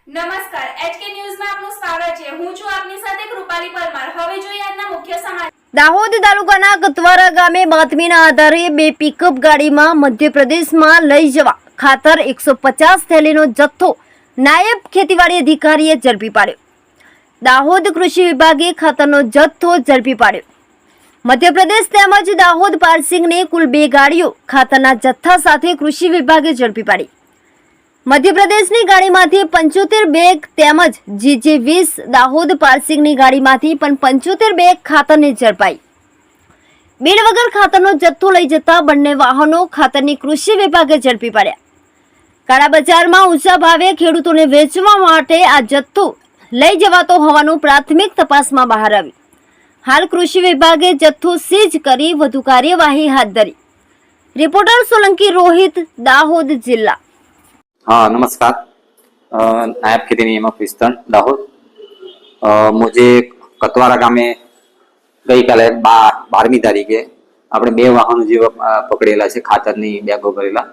નમસ્કાર HK ન્યૂઝમાં આપનું સ્વાગત છે। હું છું આપની સાથે કૃપાલી પરમાર। હવે જોઈએ આજના મુખ્ય સમાચાર। દાહોદ તાલુકાના કતવારા ગામે બાતમીના આધારે બે પિકઅપ ગાડીમાં મધ્યપ્રદેશમાં લઈ જવા ખાતર 150 થેલીનો જથ્થો નાયબ ખેતીવાડી અધિકારીએ ઝડપી પાડ્યો। દાહોદ કૃષિ વિભાગે ખાતરનો જથ્થો ઝડપી પાડ્યો। મધ્યપ્રદેશ તેમજ દાહોદ પાર્સિંગની કુલ 2 ગાડીઓ ખાતરના જથ્થા સાથે કૃષિ વિભાગે ઝડપી પાડી। મધ્યપ્રદેશની ગાડીમાંથી 75 બેગ તેમજ GG20 દાહોદ પાર્સિંગની ગાડીમાંથી પણ 75 બેગ ખાતરની ઝડપાઈ। બિલ વગર ખાતરનો જથ્થો લઈ જતા બંને વાહનો ખાતરની કૃષિ વિભાગે ઝડપી પાડ્યા। કાળા બજારમાં ઊંચા ભાવે ખેડૂતોને વેચવા માટે આ જથ્થો લઈ જવાતો હોવાનું પ્રાથમિક તપાસમાં બહાર આવ્યું। હાલ કૃષિ વિભાગે જથ્થો સીઝ કરી વધુ કાર્યવાહી હાથ ધરી। रिपोर्टर सोलंकी रोहित दाहोद जिला। हाँ नमस्कार, नायब खेती नियामक विस्तार दाहोद। मुझे कतवारा गामे गई काले 12મી તારીખે આપણે 2 વાહનો જે પકડેલા છે ખાતરની બેગો કરેલા।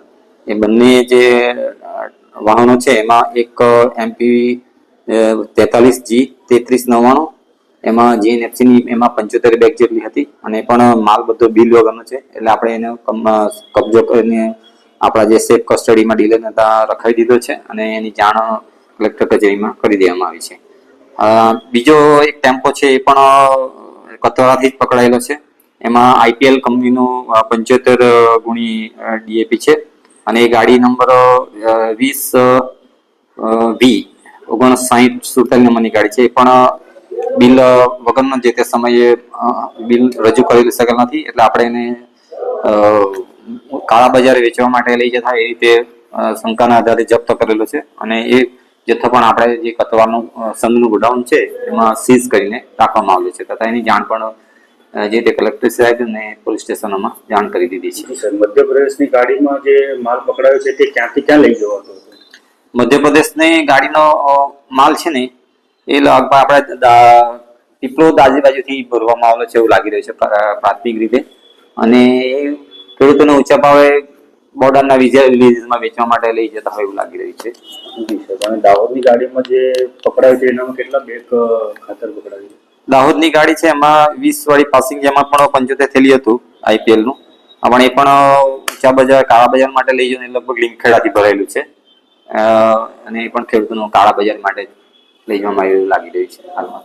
એ બંને જે વાહનો છે એમાં એક MP 43G 3399 એમાં GNFC ની એમાં 75 બેગ જેટલી હતી અને પણ માલ બધો બિલ વગરનો છે એટલે આપણે એને કબજો કરીને આપણા જે સેફ કસ્ટડીમાં ડીલરને ત્યાં રખાવી દીધો છે અને એની જાણ કલેક્ટર કચેરીમાં કરી દેવામાં આવી છે। બીજો એક ટેમ્પો છે એ પણ કતવારાથી જ પકડાયેલો છે। એમાં IPL કંપનીનું 75 ગુણી DAP છે અને એ ગાડી નંબર 20V5947 નંબરની ગાડી છે। એ પણ બિલ વગરનો જે તે સમયે બિલ રજૂ કરી શકેલ નથી એટલે આપણે એને કાળા બજારે વેચવા માટે લઈ જતા એ રીતે શંકાના આધારે જપ્ત કરેલો છે અને એ જથ્થો પણ આપણે જે કતવારનું સંઘનું ગોડાઉન છે એમાં સીઝ કરીને રાખવામાં આવ્યો છે તથા એની જાણ પણ જે તે કલેક્ટર સાહેબ અને પોલીસ સ્ટેશનોમાં જાણ કરી દીધી છે। મધ્યપ્રદેશની ગાડીમાં જે માલ પકડાયો છે તે ક્યાંથી ક્યાં લઈ જવાતો હતો? મધ્યપ્રદેશની ગાડીનો માલ છે ને એ લગભગ આપણે પીપળોદ આજુબાજુથી ભરવામાં આવેલો છે એવું લાગી રહ્યું છે પ્રાથમિક રીતે અને એ ખેડૂતોને ઊંચા ભાવે બોર્ડરના વિલેજીસમાં વેચવા માટે લઈ જતા હોય એવું લાગી રહ્યું છે। અને દાહોદની ગાડીમાં જે પકડાયું છે એનામાં કેટલા બેગ ખાતર પકડાયું? દાહોદની ગાડી છે એમાં 20 વાળી પાસિંગ જેમાં પણ 75 થેલી હતું IPL નું પણ એ પણ ઊંચા બજાર કાળા બજાર માટે લઈ જઈને લગભગ લીમખેડાથી ભરાયેલું છે અને એ પણ ખેડૂતોનું કાળા બજાર માટે લઈ જવામાં આવ્યું લાગી રહ્યું છે હાલમાં।